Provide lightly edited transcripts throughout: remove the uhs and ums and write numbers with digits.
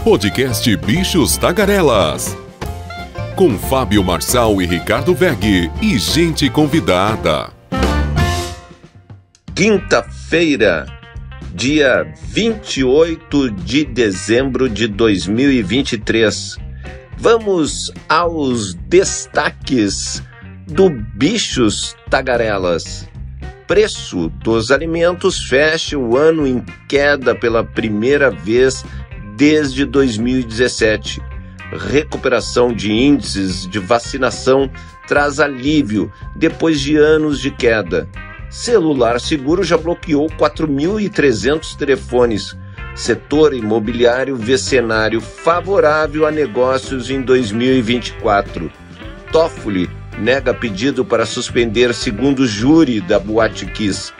Podcast Bichos Tagarelas. Com Fábio Marçal e Ricardo Weg e gente convidada. Quinta-feira, dia 28 de dezembro de 2023. Vamos aos destaques do Bichos Tagarelas. Preço dos alimentos fecha o ano em queda pela primeira vez desde 2017. Recuperação de índices de vacinação traz alívio depois de anos de queda. Celular Seguro já bloqueou 4.300 telefones. Setor imobiliário vê cenário favorável a negócios em 2024. Toffoli nega pedido para suspender segundo júri da Boate Kiss.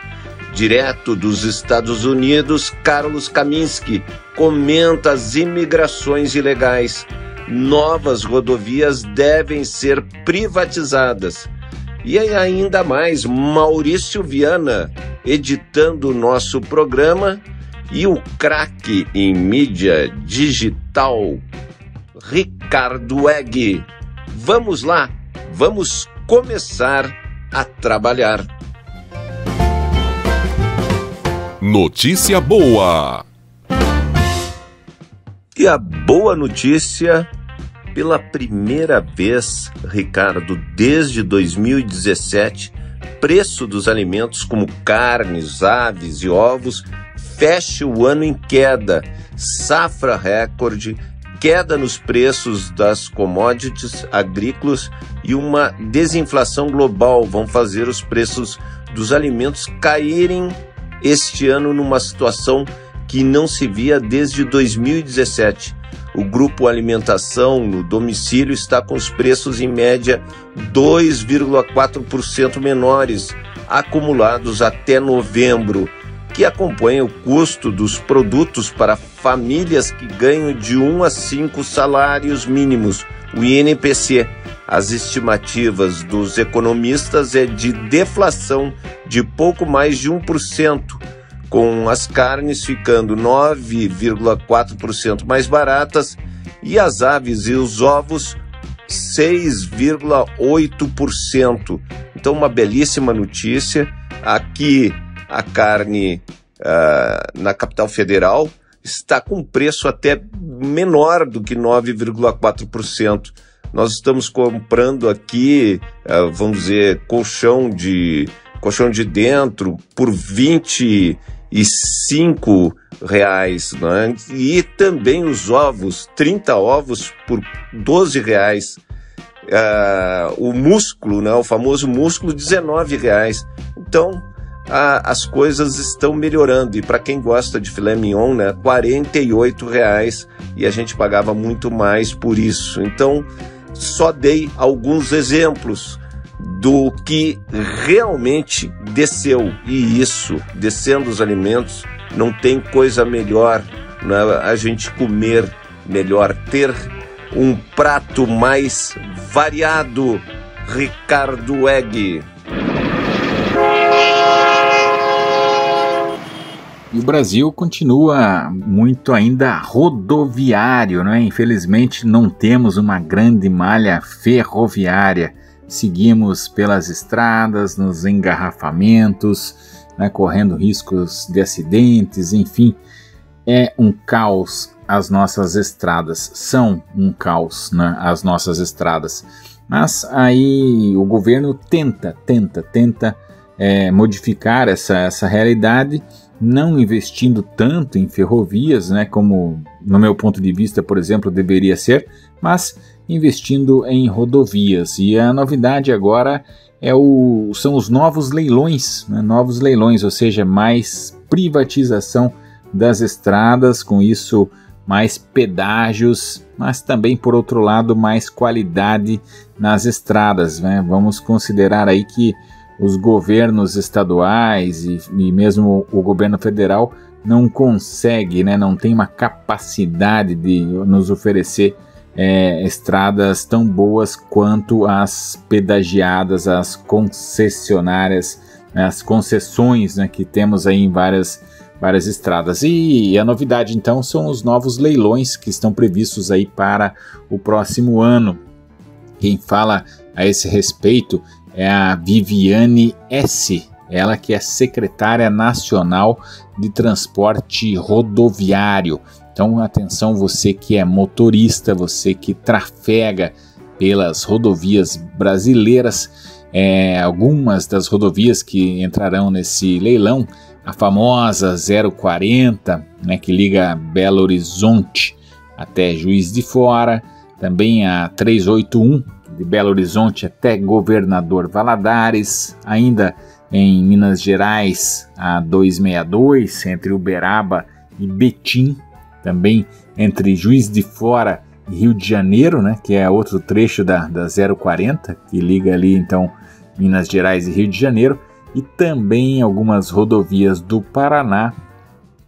Direto dos Estados Unidos, Carlos Kaminski comenta as imigrações ilegais. Novas rodovias devem ser privatizadas. E ainda mais, Maurício Viana editando o nosso programa e o craque em mídia digital, Ricardo Weg. Vamos lá, vamos começar a trabalhar. Notícia boa! E a boa notícia, pela primeira vez, Ricardo, desde 2017, preço dos alimentos como carnes, aves e ovos fecha o ano em queda. Safra recorde, queda nos preços das commodities agrícolas e uma desinflação global vão fazer os preços dos alimentos caírem este ano numa situação que não se via desde 2017. O grupo alimentação no domicílio está com os preços em média 2,4% menores, acumulados até novembro, que acompanha o custo dos produtos para famílias que ganham de 1 a 5 salários mínimos, o INPC. As estimativas dos economistas é de deflação de pouco mais de 1%, com as carnes ficando 9,4% mais baratas e as aves e os ovos 6,8%. Então, uma belíssima notícia. Aqui, a carne na capital federal está com preço até menor do que 9,4%. Nós estamos comprando aqui, vamos dizer, colchão de dentro por R$25, né? E também os ovos, 30 ovos por R$12. O músculo, né? O famoso músculo, R$19. Então, as coisas estão melhorando. E para quem gosta de filé mignon, né? R$48. E a gente pagava muito mais por isso. Então, só dei alguns exemplos do que realmente desceu. E isso, descendo os alimentos, não tem coisa melhor, né? A gente comer melhor, ter um prato mais variado. Ricardo Weg. E o Brasil continua muito ainda rodoviário, né? Infelizmente não temos uma grande malha ferroviária. Seguimos pelas estradas, nos engarrafamentos, né? Correndo riscos de acidentes, enfim. É um caos as nossas estradas, são um caos, né? As nossas estradas. Mas aí o governo tenta modificar essa realidade, não investindo tanto em ferrovias, né, como no meu ponto de vista, por exemplo, deveria ser, mas investindo em rodovias. E a novidade agora são os novos leilões, né, ou seja, mais privatização das estradas, com isso mais pedágios, mas também, por outro lado, mais qualidade nas estradas, né? Vamos considerar aí que os governos estaduais e mesmo o governo federal não consegue, né, não tem uma capacidade de nos oferecer estradas tão boas quanto as pedagiadas, as concessionárias, as concessões, né, que temos aí em várias várias estradas. E a novidade então são os novos leilões que estão previstos aí para o próximo ano. Quem fala a esse respeito é a Viviane S., ela que é secretária nacional de transporte rodoviário. Então atenção, você que é motorista, você que trafega pelas rodovias brasileiras, algumas das rodovias que entrarão nesse leilão, a famosa 040, né, que liga Belo Horizonte até Juiz de Fora, também a 381 de Belo Horizonte até Governador Valadares, ainda em Minas Gerais a 262 entre Uberaba e Betim, também entre Juiz de Fora e Rio de Janeiro, né, que é outro trecho da 040, que liga ali então Minas Gerais e Rio de Janeiro, e também algumas rodovias do Paraná,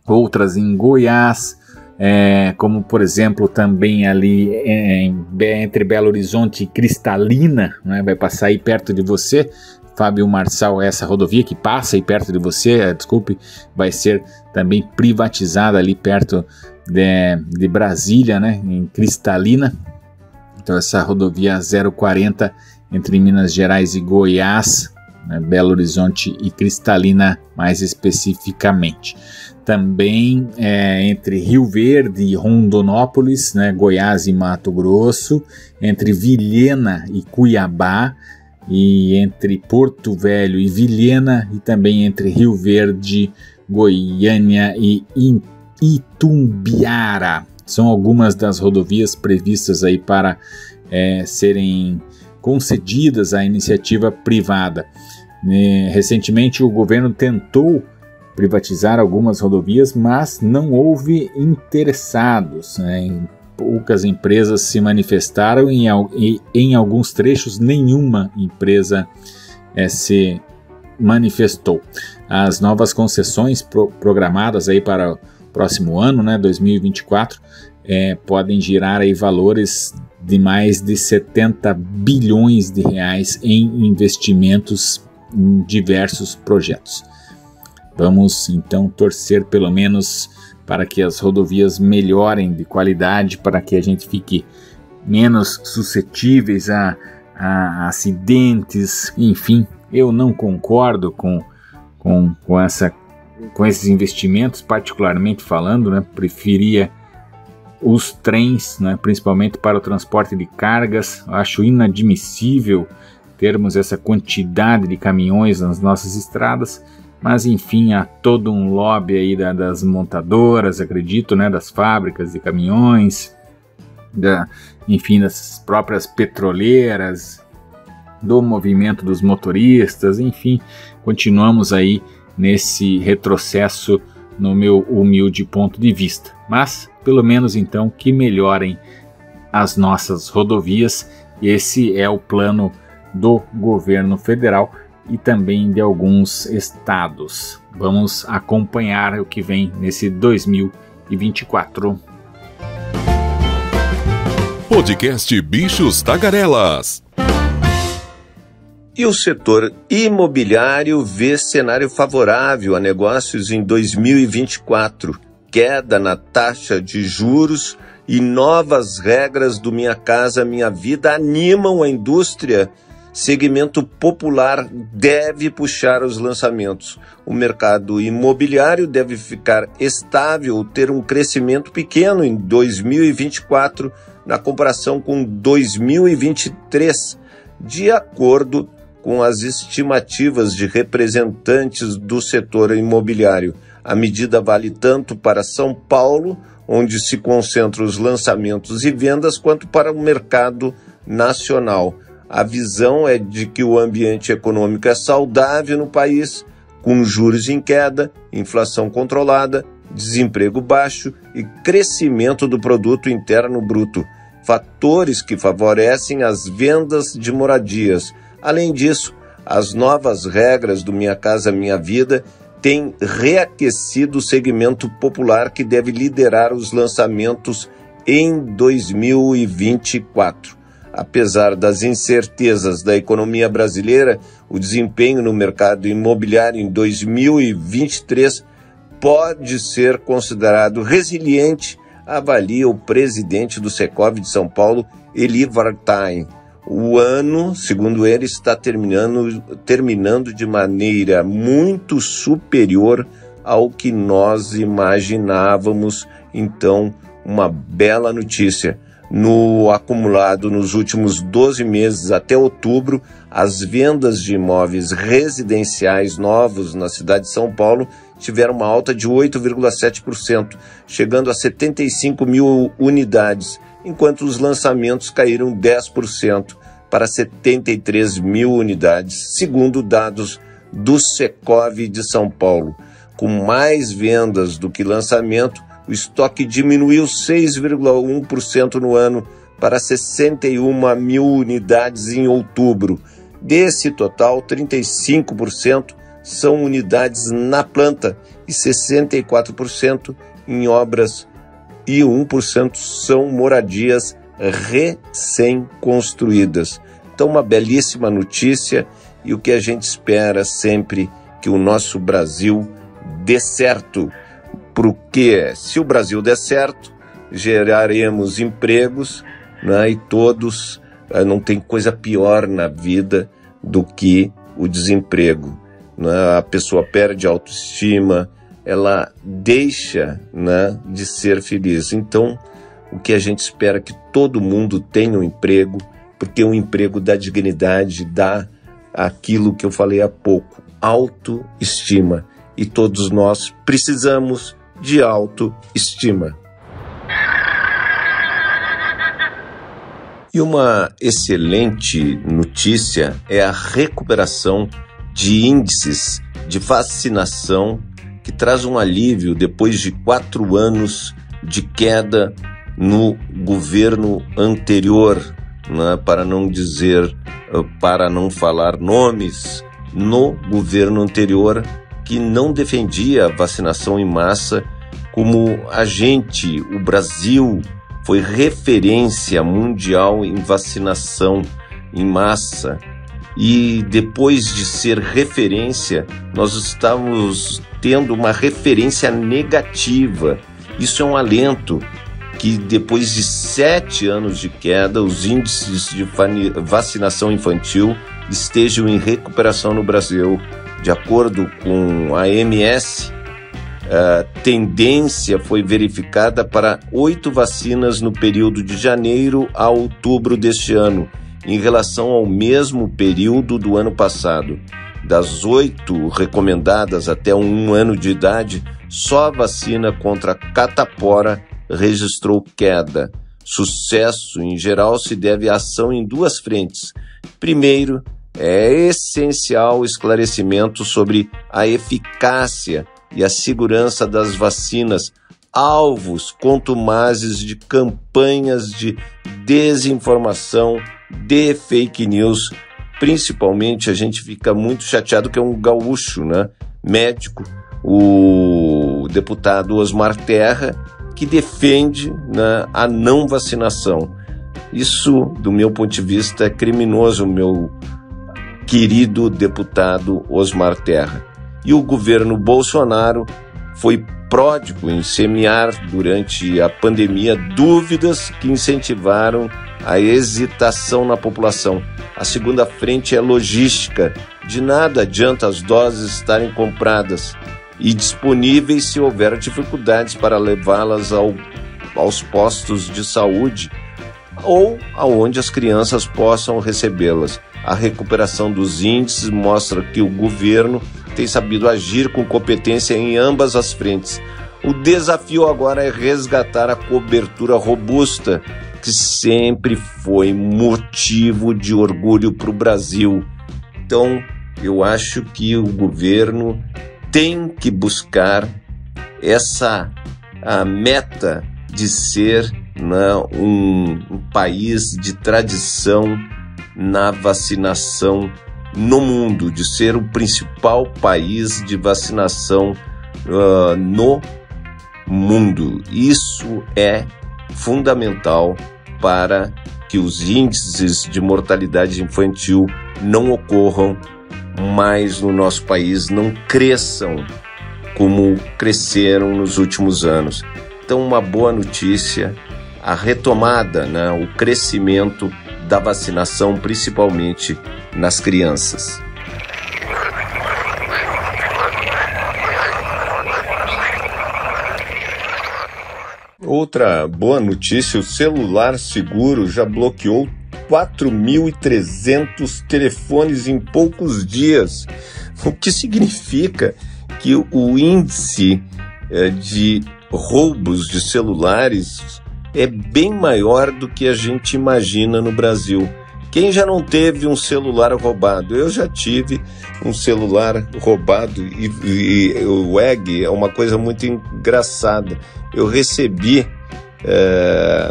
outras em Goiás, como por exemplo também ali entre Belo Horizonte e Cristalina, né, vai passar aí perto de você, Fábio Marçal, essa rodovia que passa aí perto de você, vai ser também privatizada ali perto de Brasília, né, em Cristalina. Então essa rodovia 040 entre Minas Gerais e Goiás, né, Belo Horizonte e Cristalina mais especificamente. Também entre Rio Verde e Rondonópolis, né, Goiás e Mato Grosso, entre Vilhena e Cuiabá, e entre Porto Velho e Vilhena, e também entre Rio Verde, Goiânia e Itumbiara. São algumas das rodovias previstas aí para serem concedidas à iniciativa privada. Recentemente o governo tentou privatizar algumas rodovias, mas não houve interessados, né? Poucas empresas se manifestaram e em alguns trechos nenhuma empresa se manifestou. As novas concessões programadas aí para o próximo ano, né, 2024, podem girar aí valores de mais de 70 bilhões de reais em investimentos em diversos projetos. Vamos então torcer pelo menos para que as rodovias melhorem de qualidade, para que a gente fique menos suscetíveis a acidentes. Enfim, eu não concordo com esses investimentos, particularmente falando, né? Preferia os trens, né? Principalmente para o transporte de cargas. Eu acho inadmissível termos essa quantidade de caminhões nas nossas estradas. Mas enfim, há todo um lobby aí das montadoras, acredito, né, das fábricas de caminhões, enfim, das próprias petroleiras, do movimento dos motoristas, enfim, continuamos aí nesse retrocesso no meu humilde ponto de vista. Mas, pelo menos então, que melhorem as nossas rodovias, e esse é o plano do governo federal e também de alguns estados. Vamos acompanhar o que vem nesse 2024. Podcast Bichos Tagarelas. E o setor imobiliário vê cenário favorável a negócios em 2024. Queda na taxa de juros e novas regras do Minha Casa Minha Vida animam a indústria. Segmento popular deve puxar os lançamentos. O mercado imobiliário deve ficar estável ou ter um crescimento pequeno em 2024 na comparação com 2023, de acordo com as estimativas de representantes do setor imobiliário. A medida vale tanto para São Paulo, onde se concentram os lançamentos e vendas, quanto para o mercado nacional. A visão é de que o ambiente econômico é saudável no país, com juros em queda, inflação controlada, desemprego baixo e crescimento do produto interno bruto, fatores que favorecem as vendas de moradias. Além disso, as novas regras do Minha Casa Minha Vida têm reaquecido o segmento popular, que deve liderar os lançamentos em 2024. Apesar das incertezas da economia brasileira, o desempenho no mercado imobiliário em 2023 pode ser considerado resiliente, avalia o presidente do Secov de São Paulo, Eli Vartain. O ano, segundo ele, está terminando de maneira muito superior ao que nós imaginávamos. Então, uma bela notícia. No acumulado nos últimos 12 meses até outubro, as vendas de imóveis residenciais novos na cidade de São Paulo tiveram uma alta de 8,7%, chegando a 75 mil unidades, enquanto os lançamentos caíram 10% para 73 mil unidades, segundo dados do Secov de São Paulo. Com mais vendas do que lançamento, o estoque diminuiu 6,1% no ano para 61 mil unidades em outubro. Desse total, 35% são unidades na planta e 64% em obras e 1% são moradias recém-construídas. Então, uma belíssima notícia, e o que a gente espera sempre que o nosso Brasil dê certo, porque se o Brasil der certo, geraremos empregos, né, e todos, não tem coisa pior na vida do que o desemprego. Né? A pessoa perde a autoestima, ela deixa, né, de ser feliz. Então, o que a gente espera é que todo mundo tenha um emprego, porque o emprego dá dignidade, dá aquilo que eu falei há pouco, autoestima. E todos nós precisamos de autoestima. E uma excelente notícia é a recuperação de índices de vacinação, que traz um alívio depois de 4 anos de queda no governo anterior, né? Para não falar nomes, no governo anterior, que não defendia a vacinação em massa como o Brasil foi referência mundial em vacinação em massa. E depois de ser referência, nós estamos tendo uma referência negativa. Isso é um alento, que depois de 7 anos de queda, os índices de vacinação infantil estejam em recuperação no Brasil. De acordo com a OMS, a tendência foi verificada para 8 vacinas no período de janeiro a outubro deste ano, em relação ao mesmo período do ano passado. Das 8 recomendadas até 1 ano de idade, só a vacina contra a catapora registrou queda. Sucesso, em geral, se deve à ação em 2 frentes. Primeiro, é essencial o esclarecimento sobre a eficácia e a segurança das vacinas, alvos contumazes de campanhas de desinformação, de fake news. Principalmente, a gente fica muito chateado que é um gaúcho, né, médico, o deputado Osmar Terra, que defende, né, a não vacinação. Isso, do meu ponto de vista, é criminoso, meu querido deputado Osmar Terra. E o governo Bolsonaro foi pródigo em semear, durante a pandemia, dúvidas que incentivaram a hesitação na população. A segunda frente é logística. De nada adianta as doses estarem compradas e disponíveis se houver dificuldades para levá-las aos postos de saúde ou aonde as crianças possam recebê-las. A recuperação dos índices mostra que o governo tem sabido agir com competência em ambas as frentes. O desafio agora é resgatar a cobertura robusta, que sempre foi motivo de orgulho para o Brasil. Então, eu acho que o governo tem que buscar a meta de ser, né, um país de tradição na vacinação no mundo, de ser o principal país de vacinação no mundo. Isso é fundamental para que os índices de mortalidade infantil não ocorram mais no nosso país, não cresçam como cresceram nos últimos anos. Então, uma boa notícia, a retomada, né, o crescimento da vacinação, principalmente nas crianças. Outra boa notícia, o Celular Seguro já bloqueou 4.300 telefones em poucos dias, o que significa que o índice de roubos de celulares é bem maior do que a gente imagina no Brasil. Quem já não teve um celular roubado? Eu já tive um celular roubado e o WEG é uma coisa muito engraçada. Eu recebi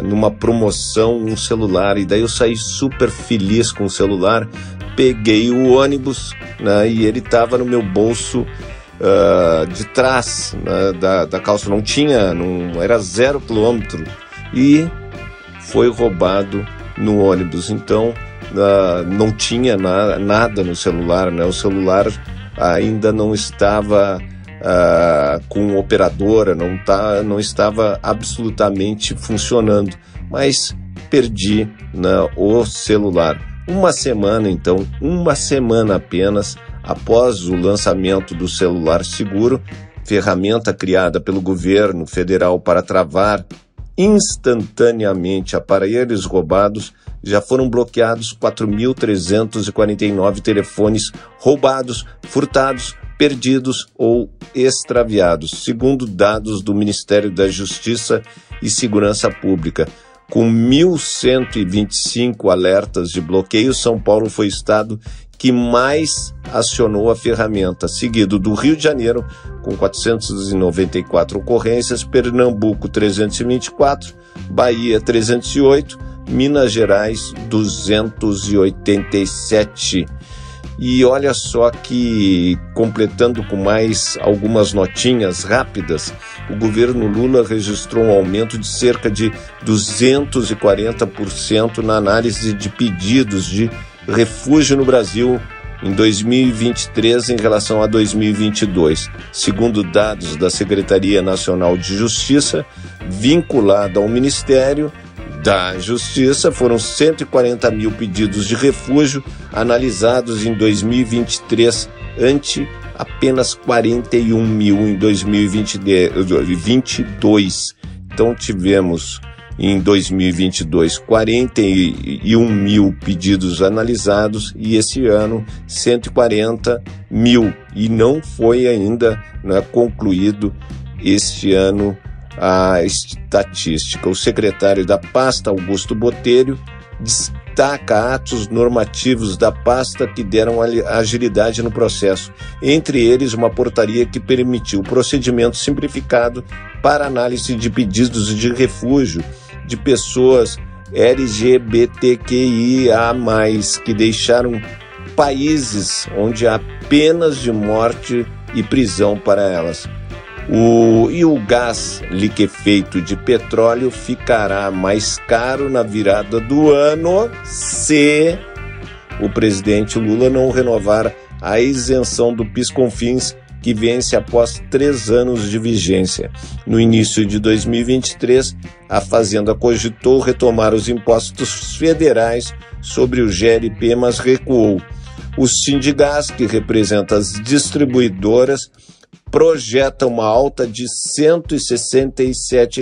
numa promoção um celular e daí eu saí super feliz com o celular, peguei o ônibus, né, e ele estava no meu bolso de trás, né, da calça, era 0 quilômetro e foi roubado no ônibus. Então não tinha nada no celular, né? O celular ainda não estava com operadora, não estava absolutamente funcionando, mas perdi, né, o celular. Uma semana apenas após o lançamento do Celular Seguro, ferramenta criada pelo governo federal para travar instantaneamente aparelhos roubados, já foram bloqueados 4.349 telefones roubados, furtados, perdidos ou extraviados, segundo dados do Ministério da Justiça e Segurança Pública. Com 1.125 alertas de bloqueio, São Paulo foi o estado que mais acionou a ferramenta, seguido do Rio de Janeiro, com 494 ocorrências, Pernambuco 324, Bahia 308, Minas Gerais 287. E olha só que, completando com mais algumas notinhas rápidas, o governo Lula registrou um aumento de cerca de 240% na análise de pedidos de refúgio no Brasil em 2023 em relação a 2022. Segundo dados da Secretaria Nacional de Justiça, vinculada ao Ministério da Justiça, foram 140 mil pedidos de refúgio analisados em 2023, ante apenas 41 mil em 2022. Então tivemos em 2022 41 mil pedidos analisados e esse ano 140 mil. E não foi ainda, né, concluído este ano a estatística. O secretário da pasta, Augusto Botelho, destaca atos normativos da pasta que deram agilidade no processo, entre eles uma portaria que permitiu o procedimento simplificado para análise de pedidos de refúgio de pessoas LGBTQIA+, que deixaram países onde há penas de morte e prisão para elas. O gás liquefeito de petróleo ficará mais caro na virada do ano se o presidente Lula não renovar a isenção do PIS/COFINS, que vence após 3 anos de vigência. No início de 2023, a Fazenda cogitou retomar os impostos federais sobre o GLP, mas recuou. O Sindigás, que representa as distribuidoras, projeta uma alta de R$ 167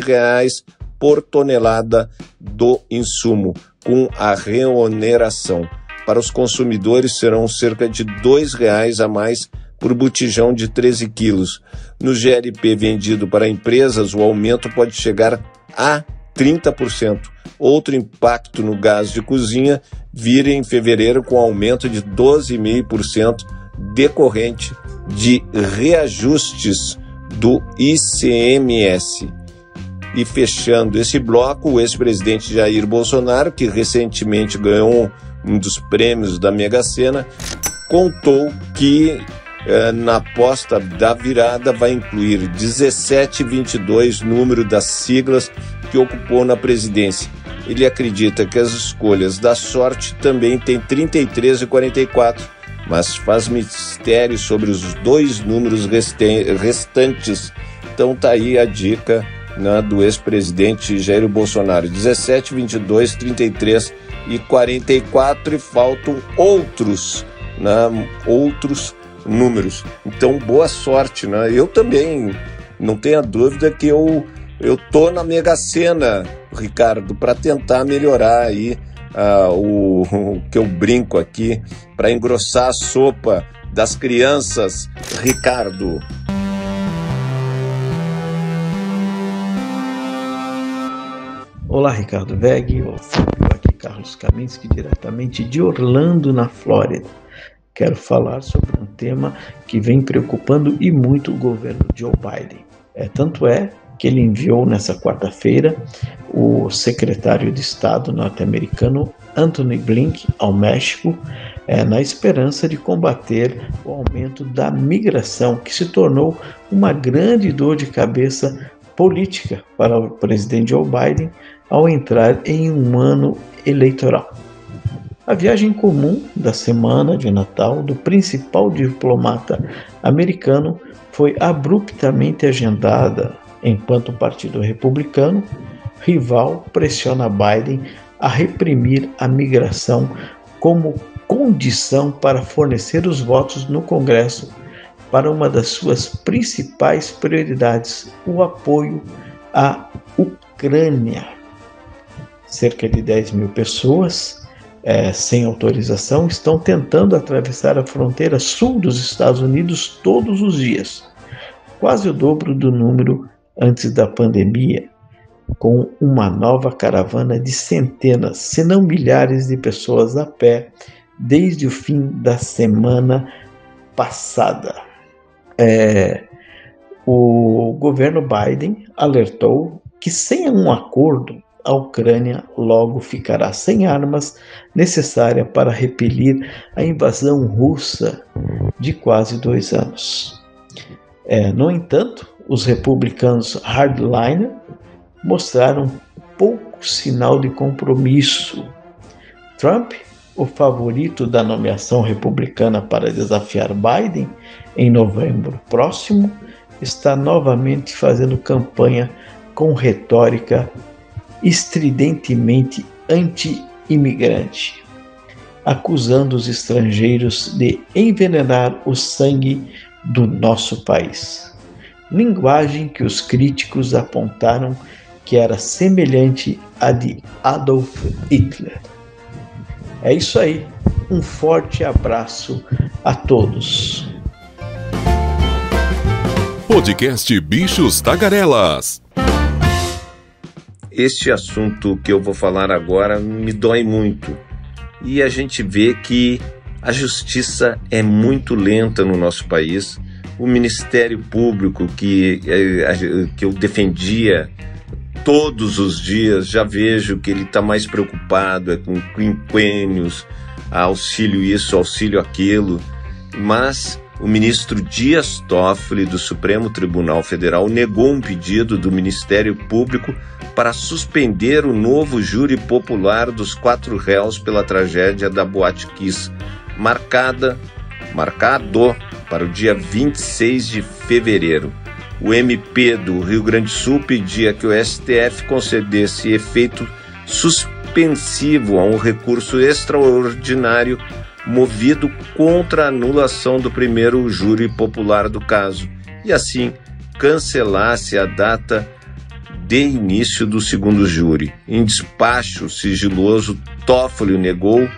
por tonelada do insumo, com a reoneração. Para os consumidores serão cerca de R$ 2 a mais por botijão de 13 quilos. No GLP vendido para empresas, o aumento pode chegar a 30%. Outro impacto no gás de cozinha vira em fevereiro com aumento de 12,5% decorrente de reajustes do ICMS. E fechando esse bloco, o ex-presidente Jair Bolsonaro, que recentemente ganhou um dos prêmios da Mega Sena, contou que na aposta da virada vai incluir 1722, número das siglas que ocupou na presidência. Ele acredita que as escolhas da sorte também têm 33 e 44, mas faz mistério sobre os 2 números restantes. Então tá aí a dica, né, do ex-presidente Jair Bolsonaro: 17, 22, 33 e 44, e faltam outros, né, outros números. Então boa sorte, né? Eu também, não tenha dúvida que eu tô na Mega Sena, Ricardo, para tentar melhorar aí o que eu brinco aqui, para engrossar a sopa das crianças, Ricardo. Olá, Ricardo Weg, aqui Carlos Kaminski, diretamente de Orlando, na Flórida. Quero falar sobre um tema que vem preocupando e muito o governo Joe Biden. Tanto é que ele enviou nessa quarta-feira o secretário de Estado norte-americano Antony Blinken ao México, na esperança de combater o aumento da migração, que se tornou uma grande dor de cabeça política para o presidente Joe Biden ao entrar em um ano eleitoral. A viagem comum da semana de Natal do principal diplomata americano foi abruptamente agendada, enquanto o Partido Republicano, rival, pressiona Biden a reprimir a migração como condição para fornecer os votos no Congresso para uma das suas principais prioridades, o apoio à Ucrânia. Cerca de 10 mil pessoas, sem autorização, estão tentando atravessar a fronteira sul dos Estados Unidos todos os dias, quase o dobro do número antes da pandemia, com uma nova caravana de centenas, se não milhares de pessoas a pé desde o fim da semana passada. O governo Biden alertou que sem um acordo, a Ucrânia logo ficará sem armas necessárias para repelir a invasão russa de quase 2 anos. No entanto, os republicanos hardliner mostraram pouco sinal de compromisso. Trump, o favorito da nomeação republicana para desafiar Biden em novembro próximo, está novamente fazendo campanha com retórica estridentemente anti-imigrante, acusando os estrangeiros de envenenar o sangue do nosso país. Linguagem que os críticos apontaram que era semelhante à de Adolf Hitler. É isso aí. Um forte abraço a todos. Podcast Bichos Tagarelas. Este assunto que eu vou falar agora me dói muito. E a gente vê que a justiça é muito lenta no nosso país. O Ministério Público que eu defendia todos os dias, já vejo que ele está mais preocupado com quinquênios, auxílio isso, auxílio aquilo. Mas o ministro Dias Toffoli, do Supremo Tribunal Federal, negou um pedido do Ministério Público para suspender o novo júri popular dos 4 réus pela tragédia da Boate Kiss, marcado para o dia 26 de fevereiro. O MP do Rio Grande do Sul pedia que o STF concedesse efeito suspensivo a um recurso extraordinário movido contra a anulação do primeiro júri popular do caso, e assim cancelasse a data de início do segundo júri. Em despacho sigiloso, Toffoli negou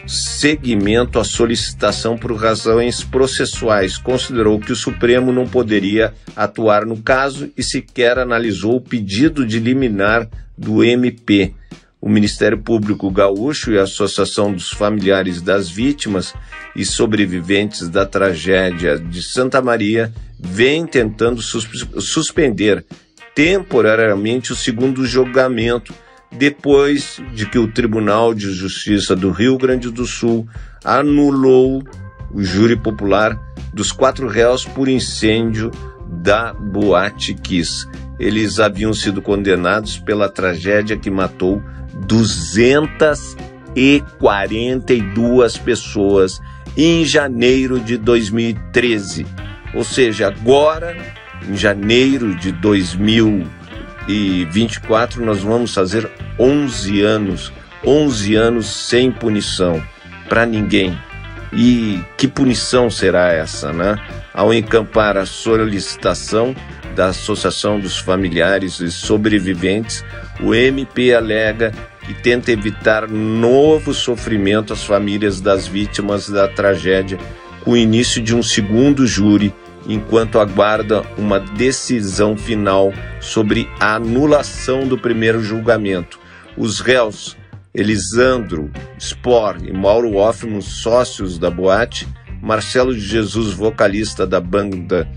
seguimento à solicitação por razões processuais, considerou que o Supremo não poderia atuar no caso e sequer analisou o pedido de liminar do MP. O Ministério Público Gaúcho e a Associação dos Familiares das Vítimas e Sobreviventes da Tragédia de Santa Maria vêm tentando suspender temporariamente o segundo julgamento, depois de que o Tribunal de Justiça do Rio Grande do Sul anulou o júri popular dos 4 réus por incêndio da Boate Kiss. Eles haviam sido condenados pela tragédia que matou 200 242 pessoas em janeiro de 2013. Ou seja, agora, em janeiro de 2024, nós vamos fazer 11 anos sem punição para ninguém. E que punição será essa, né? Ao encampar a solicitação da Associação dos Familiares e Sobreviventes, o MP alega que tenta evitar novo sofrimento às famílias das vítimas da tragédia com o início de um segundo júri, enquanto aguarda uma decisão final sobre a anulação do primeiro julgamento. Os réus Elisandro Spor e Mauro Hoffman, sócios da boate, Marcelo de Jesus, vocalista da banda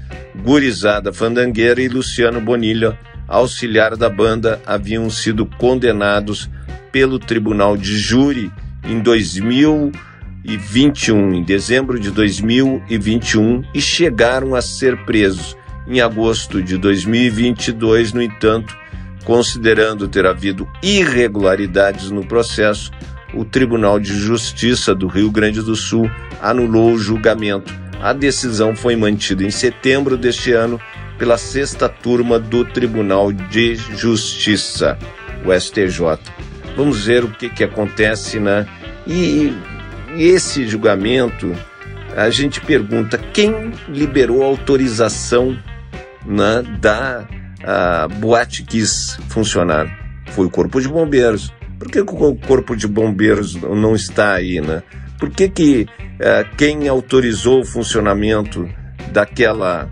Gurizada Fandangueira, e Luciano Bonilha, auxiliar da banda, haviam sido condenados pelo Tribunal de Júri em 2021, em dezembro de 2021, e chegaram a ser presos em agosto de 2022. No entanto, considerando ter havido irregularidades no processo, o Tribunal de Justiça do Rio Grande do Sul anulou o julgamento. A decisão foi mantida em setembro deste ano pela 6ª turma do Tribunal de Justiça, o STJ. Vamos ver o que acontece, né? E esse julgamento, a gente pergunta, quem liberou a autorização, né, da Boate Kiss funcionar? Foi o Corpo de Bombeiros. Por que o Corpo de Bombeiros não está aí, né? Por que quem autorizou o funcionamento daquela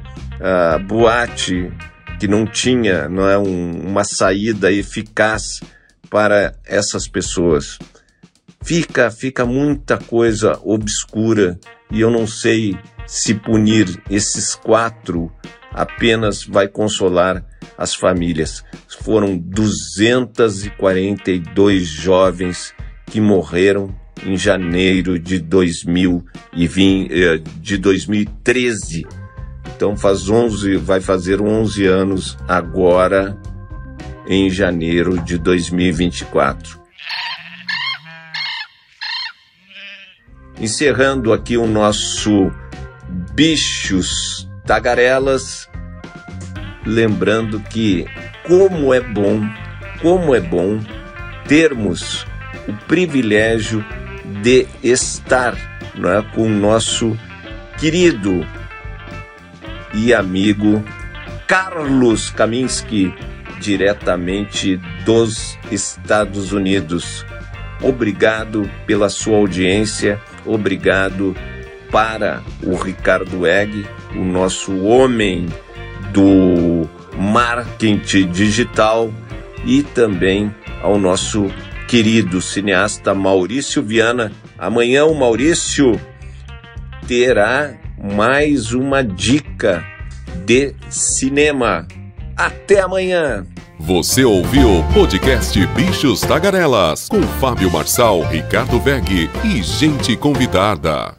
boate que não tinha, não é, uma saída eficaz para essas pessoas? Fica muita coisa obscura, e eu não sei se punir esses 4 apenas vai consolar as famílias. Foram 242 jovens que morreram em janeiro de 2013. Então vai fazer 11 anos agora, em janeiro de 2024. Encerrando aqui o nosso Bichos Tagarelas, lembrando que como é bom termos o privilégio de estar, não é, com o nosso querido e amigo Carlos Kaminski, diretamente dos Estados Unidos. Obrigado pela sua audiência, obrigado para o Ricardo Egg, o nosso homem do marketing digital, e também ao nosso querido cineasta Maurício Viana. Amanhã o Maurício terá mais uma dica de cinema. Até amanhã! Você ouviu o podcast Bichos Tagarelas, com Fábio Marçal, Ricardo Weg e gente convidada.